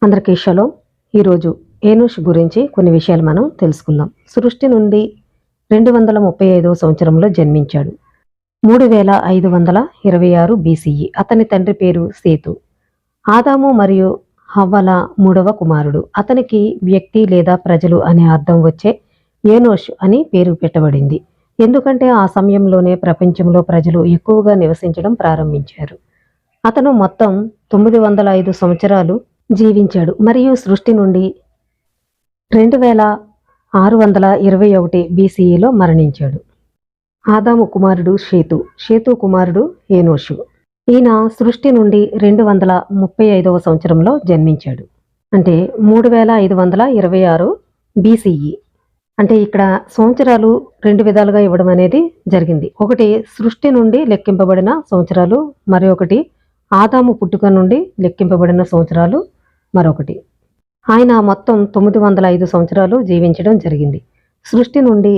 అందరికీ షలోం. ఈరోజు ఏనోషు గురించి కొన్ని విషయాలు మనం తెలుసుకుందాం. సృష్టి నుండి 235వ సంవత్సరంలో జన్మించాడు. 3526 BCE. అతని తండ్రి పేరు సేతు. ఆదాము మరియు హవ్వల మూడవ కుమారుడు. అతనికి వ్యక్తి లేదా ప్రజలు అనే అర్థం వచ్చే ఏనోషు అని పేరు పెట్టబడింది. ఎందుకంటే ఆ సమయంలోనే ప్రపంచంలో ప్రజలు ఎక్కువగా నివసించడం ప్రారంభించారు. అతను మొత్తం 905 సంవత్సరాలు జీవించాడు మరియు సృష్టి నుండి 2621 BCEలో మరణించాడు. ఆదాము కుమారుడు షేతు కుమారుడు ఏనోషు. ఈయన సృష్టి నుండి 235వ సంవత్సరంలో జన్మించాడు. అంటే 3526 BCE. అంటే ఇక్కడ సంవత్సరాలు రెండు విధాలుగా ఇవ్వడం అనేది జరిగింది. ఒకటి సృష్టి నుండి లెక్కింపబడిన సంవత్సరాలు, మరొకటి ఆదాము పుట్టుక నుండి లెక్కింపబడిన సంవత్సరాలు మరొకటి. ఆయన మొత్తం 905 సంవత్సరాలు జీవించడం జరిగింది. సృష్టి నుండి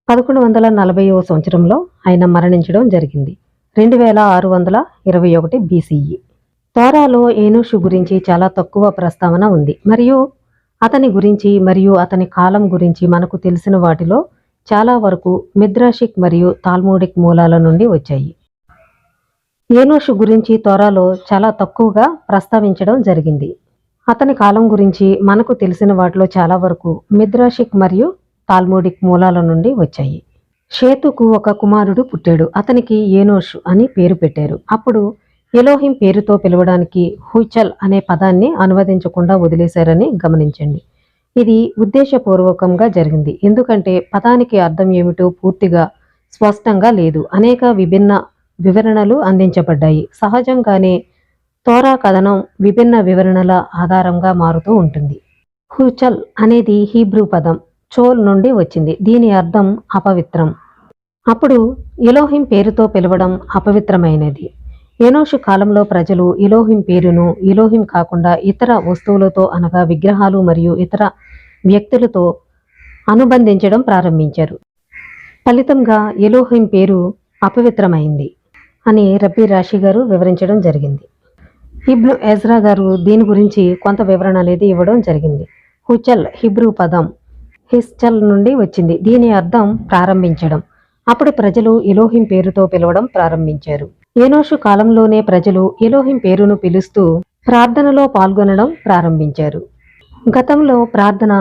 1140వ సంవత్సరంలో ఆయన మరణించడం జరిగింది. 2621 BCE. తోరాలో ఏనోషు గురించి చాలా తక్కువ ప్రస్తావన ఉంది మరియు అతని గురించి మరియు అతని కాలం గురించి మనకు తెలిసిన వాటిలో చాలా వరకు మిద్రాషిక్ మరియు తాల్ముడిక్ మూలాల నుండి వచ్చాయి. ఏనోషు గురించి తోరాలో చాలా తక్కువగా ప్రస్తావించడం జరిగింది. అతని కాలం గురించి మనకు తెలిసిన వాటిలో చాలా వరకు మిద్రాషిక్ మరియు తాల్ముడిక్ మూలాల నుండి వచ్చాయి. షేతుకు ఒక కుమారుడు పుట్టాడు. అతనికి ఏనోషు అని పేరు పెట్టారు. అప్పుడు ఎలోహిం పేరుతో పిలవడానికి హుచల్ అనే పదాన్ని అనువదించకుండా వదిలేశారని గమనించండి. ఇది ఉద్దేశపూర్వకంగా జరిగింది, ఎందుకంటే పదానికి అర్థం ఏమిటో పూర్తిగా స్పష్టంగా లేదు. అనేక విభిన్న వివరణలు అందించబడ్డాయి. సహజంగానే తోరా కథనం విభిన్న వివరణల ఆధారంగా మారుతూ ఉంటుంది. హుచల్ అనేది హీబ్రూ పదం చోల్ నుండి వచ్చింది. దీని అర్థం అపవిత్రం. అప్పుడు ఎలోహిం పేరుతో పిలవడం అపవిత్రమైనది. ఏనోషు కాలంలో ప్రజలు ఎలోహిం పేరును ఎలోహిం కాకుండా ఇతర వస్తువులతో అనగా విగ్రహాలు మరియు ఇతర వ్యక్తులతో అనుబంధించడం ప్రారంభించారు. ఫలితంగా ఎలోహిం పేరు అపవిత్రమైంది అని రబ్బీ రాషి గారు వివరించడం జరిగింది. ఇబ్ను ఎజ్రా గారు దీని గురించి కొంత వివరణ అనేది ఇవ్వడం జరిగింది. హుచల్ హిబ్రూ పదం హిస్చల్ నుండి వచ్చింది. దీని అర్థం ప్రారంభించడం. అప్పుడు ప్రజలు ఎలోహిం పేరుతో పిలవడం ప్రారంభించారు. ఏనోషు కాలంలోనే ప్రజలు ఎలోహిం పేరును పిలుస్తూ ప్రార్థనలో పాల్గొనడం ప్రారంభించారు. గతంలో ప్రార్థన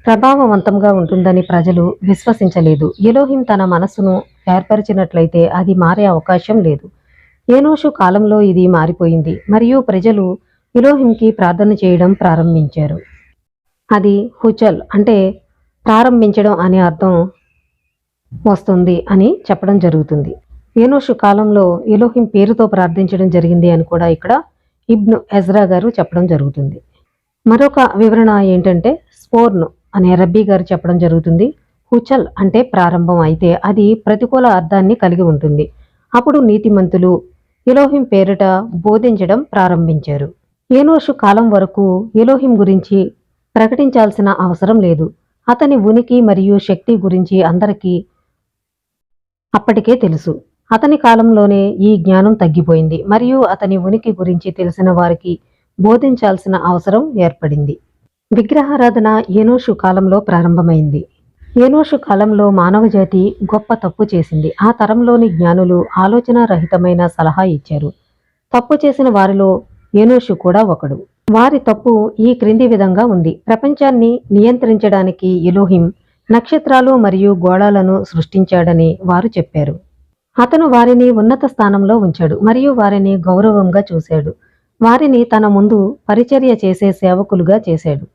ప్రభావవంతంగా ఉంటుందని ప్రజలు విశ్వసించలేదు. ఎలోహిం తన మనస్సును ఏర్పరిచినట్లయితే అది మారే అవకాశం లేదు. ఏనోషు కాలంలో ఇది మారిపోయింది మరియు ప్రజలు ఎలోహింకి ప్రార్థన చేయడం ప్రారంభించారు. అది హుచల్ అంటే ప్రారంభించడం అనే అర్థం వస్తుంది అని చెప్పడం జరుగుతుంది. ఏనోషు కాలంలో ఎలోహిం పేరుతో ప్రార్థించడం జరిగింది అని కూడా ఇక్కడ ఇబ్ను ఎజ్రా గారు చెప్పడం జరుగుతుంది. మరొక వివరణ ఏంటంటే స్పోర్న్ అనే రబ్బీ గారు చెప్పడం జరుగుతుంది. హుచల్ అంటే ప్రారంభం, అయితే అది ప్రతికూల అర్థాన్ని కలిగి ఉంటుంది. అప్పుడు నీతిమంతులు ఎలోహిం పేరిట బోధించడం ప్రారంభించారు. ఏనోషు కాలం వరకు ఎలోహిం గురించి ప్రకటించాల్సిన అవసరం లేదు. అతని ఉనికి మరియు శక్తి గురించి అందరికీ అప్పటికే తెలుసు. అతని కాలంలోనే ఈ జ్ఞానం తగ్గిపోయింది మరియు అతని ఉనికి గురించి తెలిసిన వారికి బోధించాల్సిన అవసరం ఏర్పడింది. విగ్రహారాధన ఏనోషు కాలంలో ప్రారంభమైంది. ఏనోషు కాలంలో మానవజాతి గొప్ప తప్పు చేసింది. ఆ తరంలోని జ్ఞానులు ఆలోచన రహితమైన సలహా ఇచ్చారు. తప్పు చేసిన వారిలో ఏనోషు కూడా ఒకడు. వారి తప్పు ఈ క్రింది విధంగా ఉంది. ప్రపంచాన్ని నియంత్రించడానికి ఎలోహిం నక్షత్రాలు మరియు గోళాలను సృష్టించాడని వారు చెప్పారు. అతను వారిని ఉన్నత స్థానంలో ఉంచాడు మరియు వారిని గౌరవంగా చూశాడు. వారిని తన ముందు పరిచర్య చేసే సేవకులుగా చేశాడు.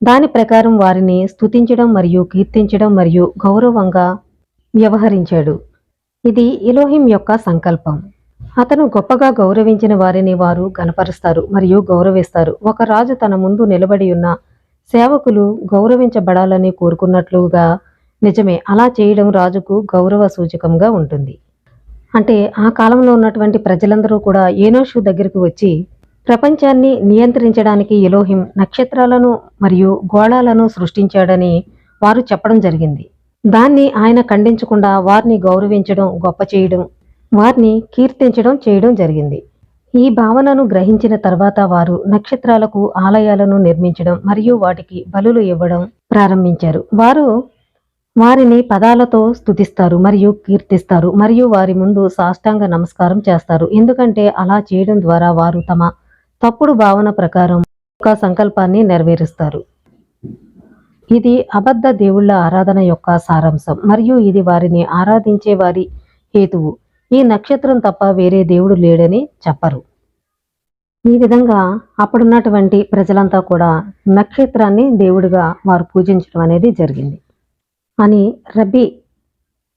దాని ప్రకారం వారిని స్తుతించడం మరియు కీర్తించడం మరియు గౌరవంగా వ్యవహరించాడు. ఇది ఎలోహిం యొక్క సంకల్పం. అతను గొప్పగా గౌరవించిన వారిని వారు గణపరుస్తారు మరియు గౌరవిస్తారు. ఒక రాజు తన ముందు నిలబడి ఉన్న సేవకులు గౌరవించబడాలని కోరుకున్నట్లుగా నిజమే. అలా చేయడం రాజుకు గౌరవ సూచకంగా ఉంటుంది. అంటే ఆ కాలంలో ఉన్నటువంటి ప్రజలందరూ కూడా ఏనోషు దగ్గరికి వచ్చి ప్రపంచాన్ని నియంత్రించడానికి ఎలోహిం నక్షత్రాలను మరియు గోళాలను సృష్టించాడని వారు చెప్పడం జరిగింది. దాన్ని ఆయన ఖండించకుండా వారిని గౌరవించడం, గొప్ప చేయడం, వారిని కీర్తించడం చేయడం జరిగింది. ఈ భావనను గ్రహించిన తర్వాత వారు నక్షత్రాలకు ఆలయాలను నిర్మించడం మరియు వాటికి బలులు ఇవ్వడం ప్రారంభించారు. వారు వారిని పదాలతో స్తుతిస్తారు మరియు కీర్తిస్తారు మరియు వారి ముందు సాష్టాంగ నమస్కారం చేస్తారు. ఎందుకంటే అలా చేయడం ద్వారా వారు తమ తప్పుడు భావన ప్రకారం ఒక సంకల్పాన్ని నెరవేరుస్తారు. ఇది అబద్ధ దేవుళ్ళ ఆరాధన యొక్క సారాంశం మరియు ఇది వారిని ఆరాధించే వారి హేతువు. ఈ నక్షత్రం తప్ప వేరే దేవుడు లేడని చెప్పరు. ఈ విధంగా అప్పుడున్నటువంటి ప్రజలంతా కూడా నక్షత్రాన్ని దేవుడిగా వారు పూజించడం అనేది జరిగింది అని రబ్బీ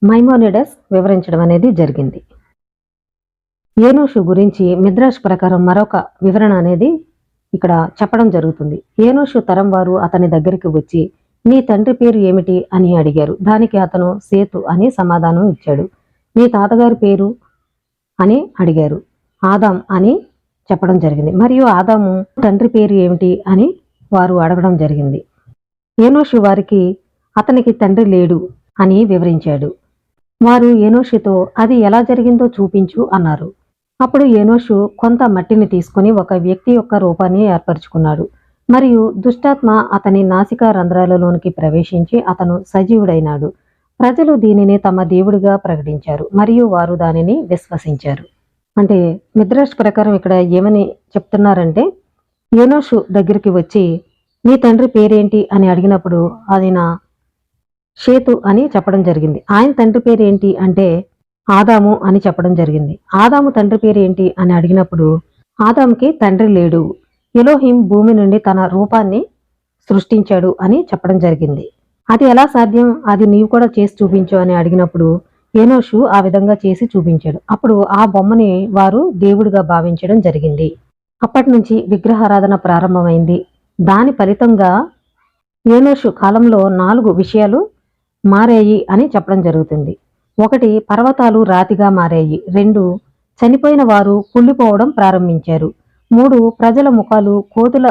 మైమోనిడస్ వివరించడం అనేది జరిగింది. ఏనోషు గురించి మిద్రాష్ ప్రకారం మరొక వివరణ అనేది ఇక్కడ చెప్పడం జరుగుతుంది. ఏనోషు తరం వారు అతని దగ్గరికి వచ్చి, నీ తండ్రి పేరు ఏమిటి అని అడిగారు. దానికి అతను సేతు అని సమాధానం ఇచ్చాడు. నీ తాతగారి పేరు అని అడిగారు. ఆదాం అని చెప్పడం జరిగింది. మరియు ఆదాము తండ్రి పేరు ఏమిటి అని వారు అడగడం జరిగింది. ఏనోషు వారికి అతనికి తండ్రి లేడు అని వివరించాడు. వారు ఏనోషుతో అది ఎలా జరిగిందో చూపించు అన్నారు. అప్పుడు ఏనోషు కొంత మట్టిని తీసుకుని ఒక వ్యక్తి యొక్క రూపాన్ని ఏర్పరచుకున్నాడు మరియు దుష్టాత్మ అతని నాసికా రంధ్రాలలోనికి ప్రవేశించి అతను సజీవుడైనాడు. ప్రజలు దీనిని తమ దేవుడిగా ప్రకటించారు మరియు వారు దానిని విశ్వసించారు. అంటే మిద్రాష్ ప్రకారం ఇక్కడ ఏమని చెప్తున్నారంటే, ఏనోషు దగ్గరికి వచ్చి నీ తండ్రి పేరేంటి అని అడిగినప్పుడు ఆయన షేతు అని చెప్పడం జరిగింది. ఆయన తండ్రి పేరు ఏంటి అంటే ఆదాము అని చెప్పడం జరిగింది. ఆదాము తండ్రి పేరు ఏంటి అని అడిగినప్పుడు ఆదాముకి తండ్రి లేడు, ఎలోహిం భూమి నుండి తన రూపాన్ని సృష్టించాడు అని చెప్పడం జరిగింది. అది ఎలా సాధ్యం, అది నీవు కూడా చేసి చూపించు అని అడిగినప్పుడు ఏనోషు ఆ విధంగా చేసి చూపించాడు. అప్పుడు ఆ బొమ్మని వారు దేవుడిగా భావించడం జరిగింది. అప్పటి నుంచి విగ్రహారాధన ప్రారంభమైంది. దాని ఫలితంగా ఏనోషు కాలంలో 4 విషయాలు మారాయి అని చెప్పడం జరుగుతుంది. 1, పర్వతాలు రాతిగా మారాయి. 2, చనిపోయిన వారు కుళ్ళిపోవడం ప్రారంభించారు. 3, ప్రజల ముఖాలు కోతుల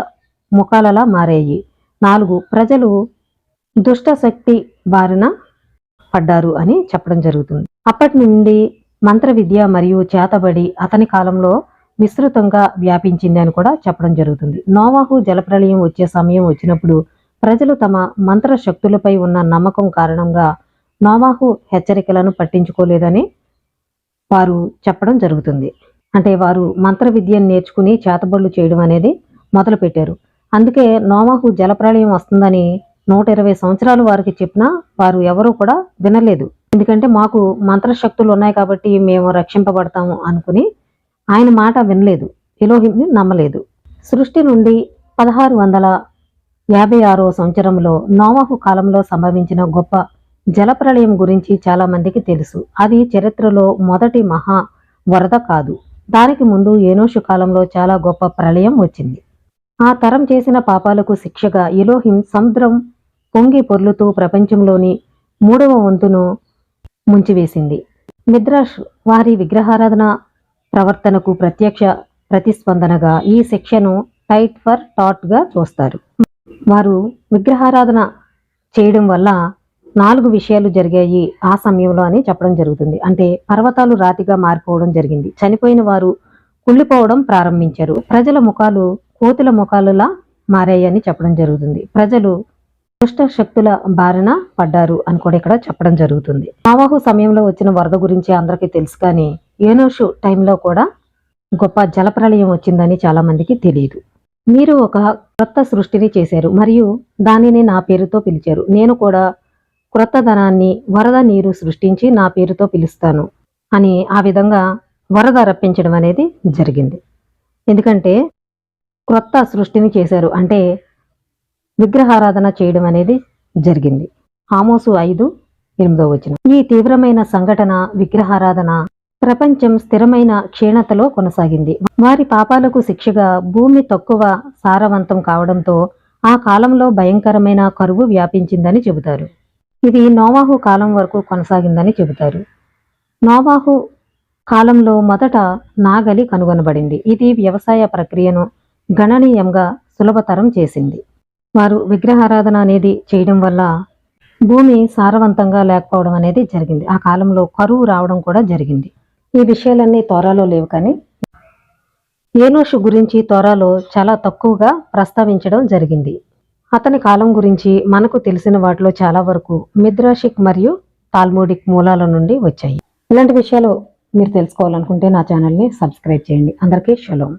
ముఖాలలా మారాయి. 4, ప్రజలు దుష్ట శక్తి బారిన పడ్డారు అని చెప్పడం జరుగుతుంది. అప్పటి నుండి మంత్ర విద్య మరియు చేతబడి అతని కాలంలో విస్తృతంగా వ్యాపించింది అని కూడా చెప్పడం జరుగుతుంది. నోవాహు జలప్రళయం వచ్చే సమయం వచ్చినప్పుడు ప్రజలు తమ మంత్ర శక్తులపై ఉన్న నమ్మకం కారణంగా నోవాహు హెచ్చరికలను పట్టించుకోలేదని వారు చెప్పడం జరుగుతుంది. అంటే వారు మంత్ర విద్యను నేర్చుకుని చేతబడులు చేయడం అనేది మొదలుపెట్టారు. అందుకే నోవాహు జలప్రళయం వస్తుందని 120 సంవత్సరాలు వారికి చెప్పినా వారు ఎవరూ కూడా వినలేదు. ఎందుకంటే మాకు మంత్రశక్తులు ఉన్నాయి కాబట్టి మేము రక్షింపబడతాము అనుకుని ఆయన మాట వినలేదు, ఎలోహింని నమ్మలేదు. సృష్టి నుండి 1656వ సంవత్సరంలో నోవాహు కాలంలో సంభవించిన గొప్ప జలప్రళయం గురించి చాలా మందికి తెలుసు. అది చరిత్రలో మొదటి మహా వరద కాదు. దానికి ముందు ఏనోషు కాలంలో చాలా గొప్ప ప్రళయం వచ్చింది. ఆ తరం చేసిన పాపాలకు శిక్షగా ఎలోహిం సముద్రం పొంగి పొర్లుతూ ప్రపంచంలోని 3వ వంతును ముంచివేసింది. మిద్రాష్ వారి విగ్రహారాధన ప్రవర్తనకు ప్రత్యక్ష ప్రతిస్పందనగా ఈ శిక్షను టైట్ ఫర్ టాట్ గా చూస్తారు. వారు విగ్రహారాధన చేయడం వల్ల 4 విషయాలు జరిగాయి ఆ సమయంలో అని చెప్పడం జరుగుతుంది. అంటే పర్వతాలు రాతిగా మారిపోవడం జరిగింది, చనిపోయిన వారు కుళ్ళిపోవడం ప్రారంభించారు, ప్రజల ముఖాలు కోతుల ముఖాలులా మారాయని చెప్పడం జరుగుతుంది, ప్రజలు దుష్ట శక్తుల బారిన పడ్డారు అని కూడా ఇక్కడ చెప్పడం జరుగుతుంది. నోవాహు సమయంలో వచ్చిన వరద గురించి అందరికీ తెలుసు, కానీ ఏనోషు టైంలో కూడా గొప్ప జలప్రళయం వచ్చిందని చాలా మందికి తెలియదు. మీరు ఒక క్రొత్త సృష్టిని చేశారు మరియు దానిని నా పేరుతో పిలిచారు. నేను కూడా క్రొత్తదనాన్ని వరద నీరు సృష్టించి నా పేరుతో పిలుస్తాను అని ఆ విధంగా వరద రప్పించడం అనేది జరిగింది. ఎందుకంటే క్రొత్త సృష్టిని చేశారు అంటే విగ్రహారాధన చేయడం అనేది జరిగింది. ఆమోసు 5:8. ఈ తీవ్రమైన సంఘటన విగ్రహారాధన ప్రపంచం స్థిరమైన క్షీణతలో కొనసాగింది. వారి పాపాలకు శిక్షగా భూమి తక్కువ సారవంతం కావడంతో ఆ కాలంలో భయంకరమైన కరువు వ్యాపించిందని చెబుతారు. ఇది నోవాహు కాలం వరకు కొనసాగిందని చెబుతారు. నోవాహు కాలంలో మొదట నాగలి కనుగొనబడింది. ఇది వ్యవసాయ ప్రక్రియను గణనీయంగా సులభతరం చేసింది. వారు విగ్రహారాధన అనేది చేయడం వల్ల భూమి సారవంతంగా లేకపోవడం అనేది జరిగింది. ఆ కాలంలో కరువు రావడం కూడా జరిగింది. ఈ విషయాలన్నీ తోరాలో లేవు, కానీ ఏనోషు గురించి తోరాలో చాలా తక్కువగా ప్రస్తావించడం జరిగింది. అతని కాలం గురించి మనకు తెలిసిన వాటిలో చాలా వరకు మిద్రాషిక్ మరియు తాల్ముడిక్ మూలాల నుండి వచ్చాయి. ఇలాంటి విషయాలు మీరు తెలుసుకోవాలనుకుంటే నా ఛానల్ని సబ్స్క్రైబ్ చేయండి. అందరికీ షలోం.